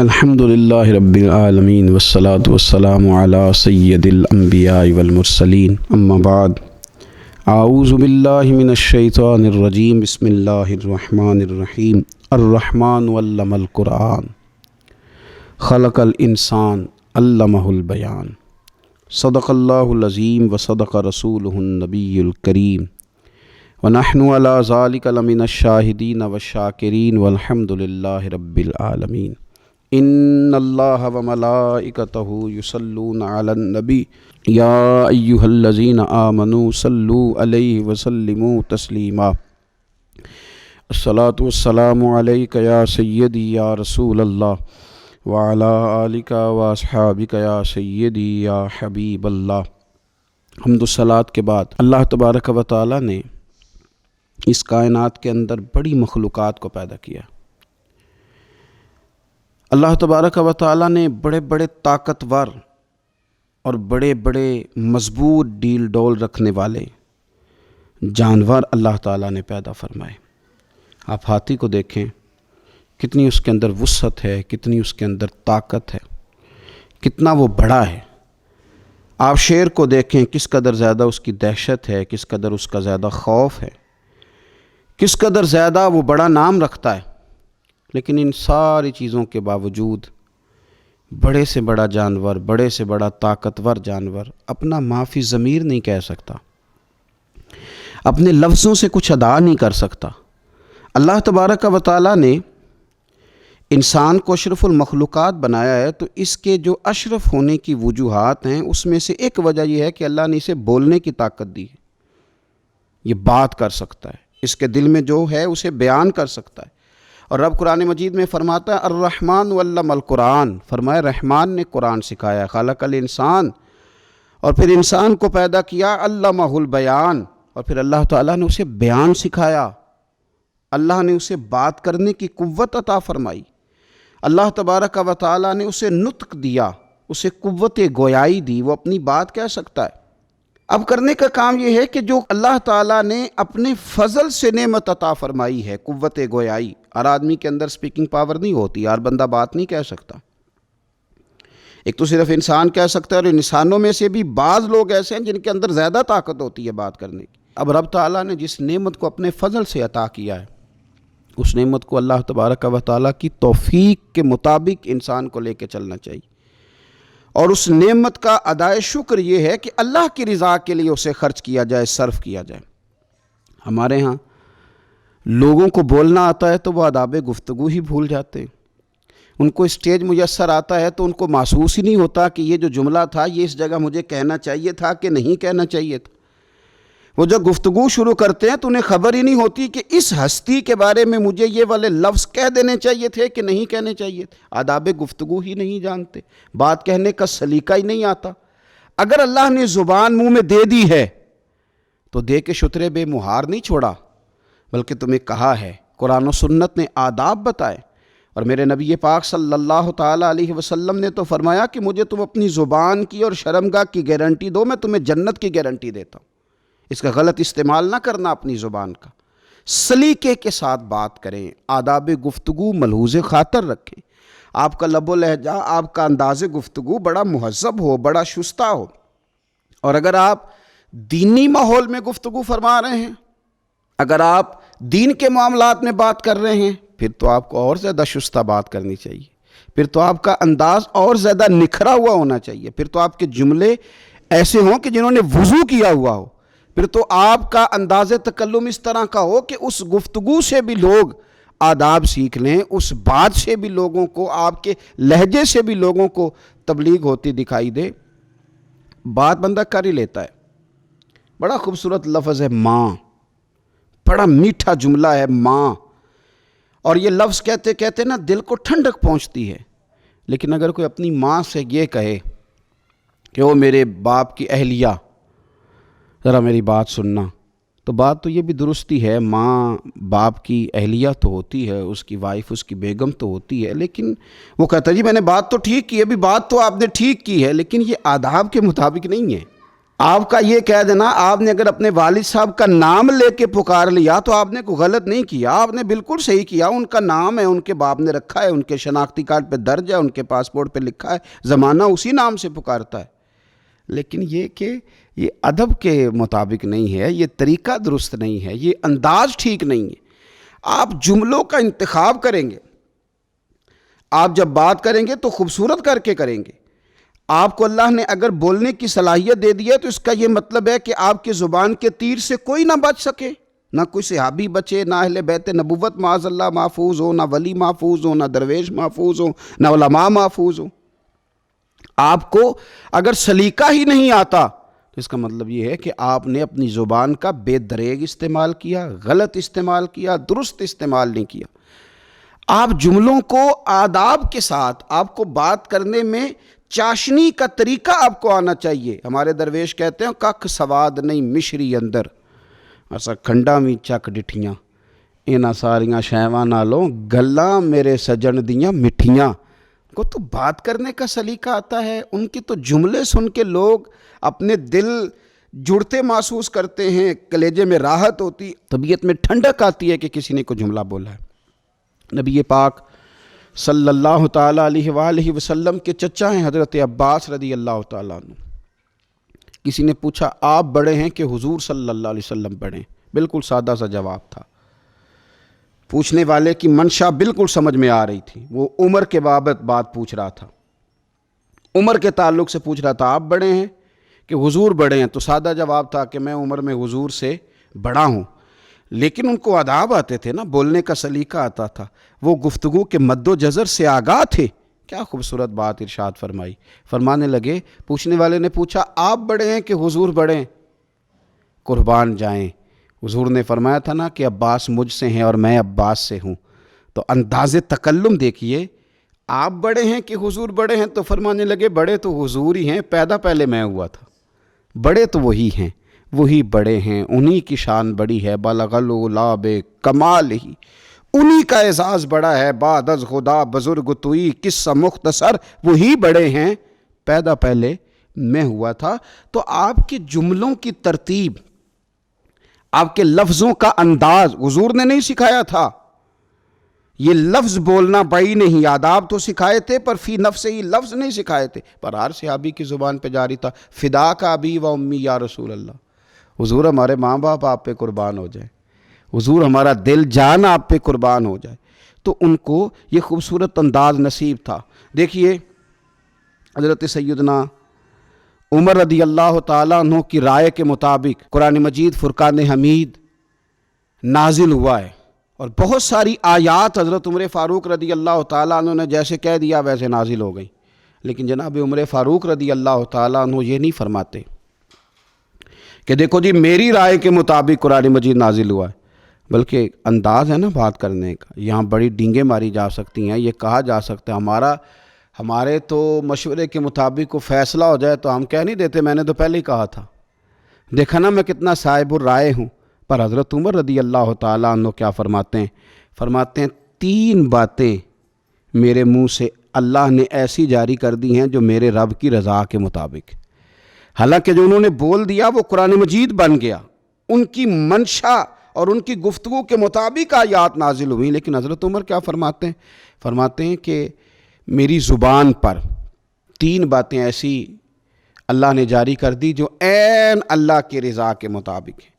الحمدللہ رب العالمین والصلاة والسلام علی سید الانبیاء والمرسلین اما بعد اعوذ باللہ من الشیطان الرجیم بسم اللہ الرحمن الرحیم الرحمن علم القرآن خلق الانسان علمہ البیان صدق اللہ العظیم وصدق رسولہ النبی الکریم ونحن علی ذالک لمن الشاہدین والشاکرین والحمدللہ رب العالمین ان اللہ وملائکتہ یصلون علی النبی یا ایہا الذین آمنوا صلوا علیہ وسلموا تسلیما الصلاۃ والسلام علیک یا سیدی یا رسول اللہ وعلی آلک واصحابک یا سیدی یا حبیب اللہ۔ حمد و صلوات کے بعد اللہ تبارک و تعالی نے اس کائنات کے اندر بڑی مخلوقات کو پیدا کیا۔ اللہ تبارک و تعالیٰ نے بڑے بڑے طاقتور اور بڑے بڑے مضبوط ڈیل ڈول رکھنے والے جانور اللہ تعالیٰ نے پیدا فرمائے۔ آپ ہاتھی کو دیکھیں، کتنی اس کے اندر وسعت ہے، کتنی اس کے اندر طاقت ہے، کتنا وہ بڑا ہے۔ آپ شیر کو دیکھیں، کس قدر زیادہ اس کی دہشت ہے، کس قدر اس کا زیادہ خوف ہے، کس قدر زیادہ وہ بڑا نام رکھتا ہے۔ لیکن ان ساری چیزوں کے باوجود بڑے سے بڑا جانور، بڑے سے بڑا طاقتور جانور اپنا ما فی ضمیر نہیں کہہ سکتا، اپنے لفظوں سے کچھ ادا نہیں کر سکتا۔ اللہ تبارک و تعالیٰ نے انسان کو اشرف المخلوقات بنایا ہے، تو اس کے جو اشرف ہونے کی وجوہات ہیں اس میں سے ایک وجہ یہ ہے کہ اللہ نے اسے بولنے کی طاقت دی ہے۔ یہ بات کر سکتا ہے، اس کے دل میں جو ہے اسے بیان کر سکتا ہے۔ اور رب قرآن مجید میں فرماتا ہے الرحمن علم القرآن، فرمایا رحمان نے قرآن سکھایا، خلق الانسان، اور پھر انسان کو پیدا کیا، علمہ البیان، اور پھر اللہ تعالیٰ نے اسے بیان سکھایا، اللہ نے اسے بات کرنے کی قوت عطا فرمائی، اللہ تبارک و تعالیٰ نے اسے نطق دیا، اسے قوت گویائی دی، وہ اپنی بات کہہ سکتا ہے۔ اب کرنے کا کام یہ ہے کہ جو اللہ تعالیٰ نے اپنے فضل سے نعمت عطا فرمائی ہے، قوت گویائی، ہر آدمی کے اندر سپیکنگ پاور نہیں ہوتی، ہر بندہ بات نہیں کہہ سکتا۔ ایک تو صرف انسان کہہ سکتا ہے، اور انسانوں میں سے بھی بعض لوگ ایسے ہیں جن کے اندر زیادہ طاقت ہوتی ہے بات کرنے کی۔ اب رب تعالیٰ نے جس نعمت کو اپنے فضل سے عطا کیا ہے، اس نعمت کو اللہ تبارک و تعالیٰ کی توفیق کے مطابق انسان کو لے کے چلنا چاہیے، اور اس نعمت کا ادائے شکر یہ ہے کہ اللہ کی رضا کے لیے اسے خرچ کیا جائے، صرف کیا جائے۔ ہمارے ہاں لوگوں کو بولنا آتا ہے تو وہ آداب گفتگو ہی بھول جاتے ہیں، ان کو اسٹیج میسر آتا ہے تو ان کو محسوس ہی نہیں ہوتا کہ یہ جو جملہ تھا یہ اس جگہ مجھے کہنا چاہیے تھا کہ نہیں کہنا چاہیے تھا۔ وہ جب گفتگو شروع کرتے ہیں تو انہیں خبر ہی نہیں ہوتی کہ اس ہستی کے بارے میں مجھے یہ والے لفظ کہہ دینے چاہیے تھے کہ نہیں کہنے چاہیے تھے۔ آداب گفتگو ہی نہیں جانتے، بات کہنے کا سلیقہ ہی نہیں آتا۔ اگر اللہ نے زبان منہ میں دے دی ہے تو دے کے شترے بے مہار نہیں چھوڑا، بلکہ تمہیں کہا ہے، قرآن و سنت نے آداب بتائے، اور میرے نبی پاک صلی اللہ تعالیٰ علیہ وسلم نے تو فرمایا کہ مجھے تم اپنی زبان کی اور شرمگاہ کی گارنٹی دو، میں تمہیں جنت کی گارنٹی دیتا ہوں۔ اس کا غلط استعمال نہ کرنا اپنی زبان کا، سلیقے کے ساتھ بات کریں، آداب گفتگو ملحوظ خاطر رکھیں، آپ کا لب و لہجہ، آپ کا انداز گفتگو بڑا مہذب ہو، بڑا شستہ ہو۔ اور اگر آپ دینی ماحول میں گفتگو فرما رہے ہیں، اگر آپ دین کے معاملات میں بات کر رہے ہیں، پھر تو آپ کو اور زیادہ شستہ بات کرنی چاہیے، پھر تو آپ کا انداز اور زیادہ نکھرا ہوا ہونا چاہیے، پھر تو آپ کے جملے ایسے ہوں کہ جنہوں نے وضو کیا ہوا ہو، پھر تو آپ کا انداز تکلم اس طرح کا ہو کہ اس گفتگو سے بھی لوگ آداب سیکھ لیں، اس بات سے بھی لوگوں کو، آپ کے لہجے سے بھی لوگوں کو تبلیغ ہوتی دکھائی دے۔ بات بندہ کر ہی لیتا ہے۔ بڑا خوبصورت لفظ ہے ماں، بڑا میٹھا جملہ ہے ماں، اور یہ لفظ کہتے کہتے نا دل کو ٹھنڈک پہنچتی ہے۔ لیکن اگر کوئی اپنی ماں سے یہ کہے کہ وہ میرے باپ کی اہلیہ، ذرا میری بات سننا، تو بات تو یہ بھی درستی ہے، ماں باپ کی اہلیہ تو ہوتی ہے، اس کی وائف، اس کی بیگم تو ہوتی ہے، لیکن وہ کہتا ہے جی میں نے بات تو ٹھیک کی ہے، ابھی بات تو آپ نے ٹھیک کی ہے، لیکن یہ آداب کے مطابق نہیں ہے۔ آپ کا یہ کہہ دینا، آپ نے اگر اپنے والد صاحب کا نام لے کے پکار لیا تو آپ نے کوئی غلط نہیں کیا، آپ نے بالکل صحیح کیا۔ ان کا نام ہے، ان کے باپ نے رکھا ہے، ان کے شناختی کارڈ پہ درج ہے، ان کے پاسپورٹ پہ لکھا ہے، زمانہ اسی نام سے پکارتا ہے۔ لیکن یہ کہ یہ ادب کے مطابق نہیں ہے، یہ طریقہ درست نہیں ہے، یہ انداز ٹھیک نہیں ہے۔ آپ جملوں کا انتخاب کریں گے، آپ جب بات کریں گے تو خوبصورت کر کے کریں گے۔ آپ کو اللہ نے اگر بولنے کی صلاحیت دے دی ہے تو اس کا یہ مطلب ہے کہ آپ کی زبان کے تیر سے کوئی نہ بچ سکے، نہ کوئی صحابی بچے، نہ اہل بیت نبوت معاذ اللہ محفوظ ہو، نہ ولی محفوظ ہو، نہ درویش محفوظ ہو، نہ علماء محفوظ ہو۔ آپ کو اگر سلیقہ ہی نہیں آتا تو اس کا مطلب یہ ہے کہ آپ نے اپنی زبان کا بے دریغ استعمال کیا، غلط استعمال کیا، درست استعمال نہیں کیا۔ آپ جملوں کو آداب کے ساتھ، آپ کو بات کرنے میں چاشنی کا طریقہ آپ کو آنا چاہیے۔ ہمارے درویش کہتے ہیں ککھ سواد نہیں مشری اندر، اسا کھنڈا میں چک ڈٹھیاں، انہاں ساریاں شیواں نالوں گلاں میرے سجن دیاں مٹھیاں۔ کو تو بات کرنے کا سلیقہ آتا ہے، ان کے تو جملے سن کے لوگ اپنے دل جڑتے محسوس کرتے ہیں، کلیجے میں راحت ہوتی، طبیعت میں ٹھنڈک آتی ہے کہ کسی نے کوئی جملہ بولا ہے۔ نبی پاک صلی اللہ تعالیٰ علیہ وآلہ وسلم کے چچا ہیں حضرت عباس رضی اللہ تعالیٰ عنہ۔ کسی نے پوچھا آپ بڑے ہیں کہ حضور صلی اللہ علیہ وسلم بڑے ہیں؟ بالکل سادہ سا جواب تھا۔ پوچھنے والے کی منشا بالکل سمجھ میں آ رہی تھی، وہ عمر کے بابت بات پوچھ رہا تھا، عمر کے تعلق سے پوچھ رہا تھا آپ بڑے ہیں کہ حضور بڑے ہیں؟ تو سادہ جواب تھا کہ میں عمر میں حضور سے بڑا ہوں۔ لیکن ان کو آداب آتے تھے نا، بولنے کا سلیقہ آتا تھا، وہ گفتگو کے مد و جزر سے آگاہ تھے۔ کیا خوبصورت بات ارشاد فرمائی، فرمانے لگے، پوچھنے والے نے پوچھا آپ بڑے ہیں کہ حضور بڑے ہیں؟ قربان جائیں، حضور نے فرمایا تھا نا کہ عباس مجھ سے ہیں اور میں عباس سے ہوں، تو انداز تکلم دیکھیے، آپ بڑے ہیں کہ حضور بڑے ہیں؟ تو فرمانے لگے بڑے تو حضور ہی ہیں، پیدا پہلے میں ہوا تھا، بڑے تو وہی ہیں، وہی بڑے ہیں، انہی کی شان بڑی ہے، بلغ العلا بکمال ہی، انہی کا اعزاز بڑا ہے، بعد از خدا بزرگ توئی، قصہ مختصر وہی بڑے ہیں، پیدا پہلے میں ہوا تھا۔ تو آپ کے جملوں کی ترتیب، آپ کے لفظوں کا انداز حضور نے نہیں سکھایا تھا۔ یہ لفظ بولنا بڑی نہیں، آداب تو سکھائے تھے پر فی نفس ہی لفظ نہیں سکھائے تھے، پر ہر صحابی کی زبان پہ جاری تھا، فدا کا ابی و امی یا رسول اللہ، حضور ہمارے ماں باپ آپ پہ قربان ہو جائے، حضور ہمارا دل جان آپ پہ قربان ہو جائے۔ تو ان کو یہ خوبصورت انداز نصیب تھا۔ دیکھیے حضرت سیدنا عمر رضی اللہ تعالیٰ عنہ کی رائے کے مطابق قرآن مجید فرقان حمید نازل ہوا ہے، اور بہت ساری آیات حضرت عمر فاروق رضی اللہ تعالیٰ عنہ نے جیسے کہہ دیا ویسے نازل ہو گئی۔ لیکن جناب عمر فاروق رضی اللہ تعالیٰ عنہ یہ نہیں فرماتے کہ دیکھو جی میری رائے کے مطابق قرآن مجید نازل ہوا ہے، بلکہ انداز ہے نا بات کرنے کا، یہاں بڑی ڈینگیں ماری جا سکتی ہیں، یہ کہا جا سکتا ہے ہمارے تو مشورے کے مطابق کو فیصلہ ہو جائے تو ہم کہہ نہیں دیتے میں نے تو پہلے ہی کہا تھا، دیکھا نا میں کتنا صاحب الرائے ہوں۔ پر حضرت عمر رضی اللہ تعالیٰ عنہ کیا فرماتے ہیں؟ فرماتے ہیں 3 باتیں میرے منہ سے اللہ نے ایسی جاری کر دی ہیں جو میرے رب کی رضا کے مطابق، حالانکہ جو انہوں نے بول دیا وہ قرآن مجید بن گیا، ان کی منشا اور ان کی گفتگو کے مطابق آیات نازل ہوئی۔ لیکن حضرت عمر کیا فرماتے ہیں؟ فرماتے ہیں کہ میری زبان پر 3 باتیں ایسی اللہ نے جاری کر دی جو عین اللہ کی رضا کے مطابق ہے۔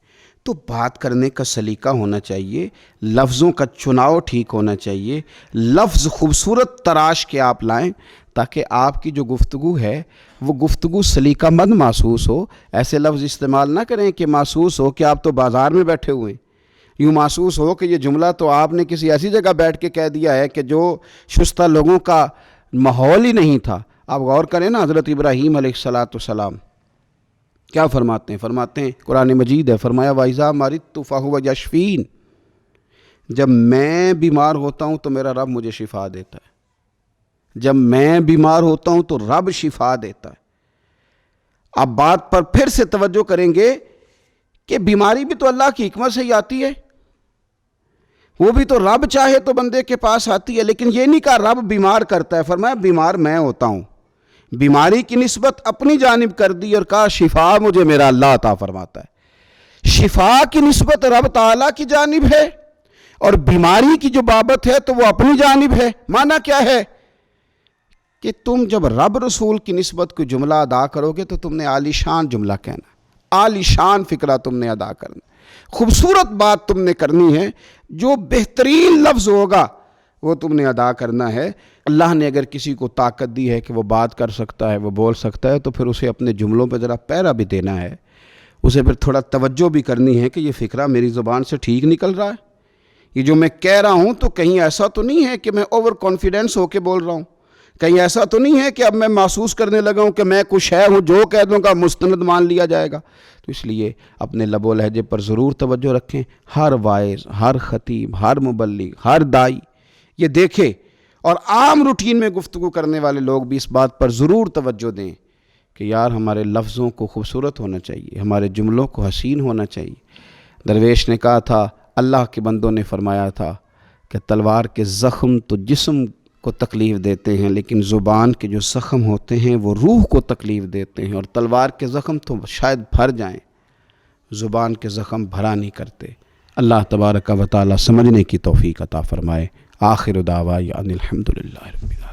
تو بات کرنے کا سلیقہ ہونا چاہیے، لفظوں کا چناؤ ٹھیک ہونا چاہیے، لفظ خوبصورت تراش کے آپ لائیں تاکہ آپ کی جو گفتگو ہے وہ گفتگو سلیقہ مند محسوس ہو۔ ایسے لفظ استعمال نہ کریں کہ محسوس ہو کہ آپ تو بازار میں بیٹھے ہوئے ہیں، یوں محسوس ہو کہ یہ جملہ تو آپ نے کسی ایسی جگہ بیٹھ کے کہہ دیا ہے کہ جو شستہ لوگوں کا ماحول ہی نہیں تھا۔ آپ غور کریں نا، حضرت ابراہیم علیہ السلام کیا فرماتے ہیں؟ فرماتے ہیں قرآن مجید ہے، فرمایا وَإِذَا مَرِضْتُ فَهُوَ يَشْفِينِ، جب میں بیمار ہوتا ہوں تو میرا رب مجھے شفا دیتا ہے، جب میں بیمار ہوتا ہوں تو رب شفا دیتا ہے۔ اب بات پر پھر سے توجہ کریں گے کہ بیماری بھی تو اللہ کی حکمت سے ہی آتی ہے، وہ بھی تو رب چاہے تو بندے کے پاس آتی ہے، لیکن یہ نہیں کہا رب بیمار کرتا ہے، فرمایا بیمار میں ہوتا ہوں، بیماری کی نسبت اپنی جانب کر دی اور کہا شفا مجھے میرا اللہ عطا فرماتا ہے۔ شفا کی نسبت رب تعالیٰ کی جانب ہے اور بیماری کی جو بابت ہے تو وہ اپنی جانب ہے۔ معنی کیا ہے کہ تم جب رب رسول کی نسبت کوئی جملہ ادا کرو گے تو تم نے عالی شان جملہ کہنا، عالی شان فکرہ تم نے ادا کرنا، خوبصورت بات تم نے کرنی ہے، جو بہترین لفظ ہوگا وہ تم نے ادا کرنا ہے۔ اللہ نے اگر کسی کو طاقت دی ہے کہ وہ بات کر سکتا ہے، وہ بول سکتا ہے، تو پھر اسے اپنے جملوں پہ ذرا پیرا بھی دینا ہے، اسے پھر تھوڑا توجہ بھی کرنی ہے کہ یہ فکرہ میری زبان سے ٹھیک نکل رہا ہے، یہ جو میں کہہ رہا ہوں تو کہیں ایسا تو نہیں ہے کہ میں اوور کانفیڈنس ہو کے بول رہا ہوں، کہیں ایسا تو نہیں ہے کہ اب میں محسوس کرنے لگا ہوں کہ میں کچھ ہے ہوں، جو کہہ دوں گا مستند مان لیا جائے گا۔ تو اس لیے اپنے لب و لہجے پر ضرور توجہ رکھیں۔ ہر وائز، ہر خطیب، ہر مبلغ، ہر دائی یہ دیکھے، اور عام روٹین میں گفتگو کرنے والے لوگ بھی اس بات پر ضرور توجہ دیں کہ یار ہمارے لفظوں کو خوبصورت ہونا چاہیے، ہمارے جملوں کو حسین ہونا چاہیے۔ درویش نے کہا تھا، اللہ کے بندوں نے فرمایا تھا کہ تلوار کے زخم تو جسم کو تکلیف دیتے ہیں، لیکن زبان کے جو زخم ہوتے ہیں وہ روح کو تکلیف دیتے ہیں، اور تلوار کے زخم تو شاید بھر جائیں، زبان کے زخم بھرا نہیں کرتے۔ اللہ تبارک و تعالی سمجھنے کی توفیق عطا فرمائے۔ آخر دعوانا ان الحمدللہ رب العالمین۔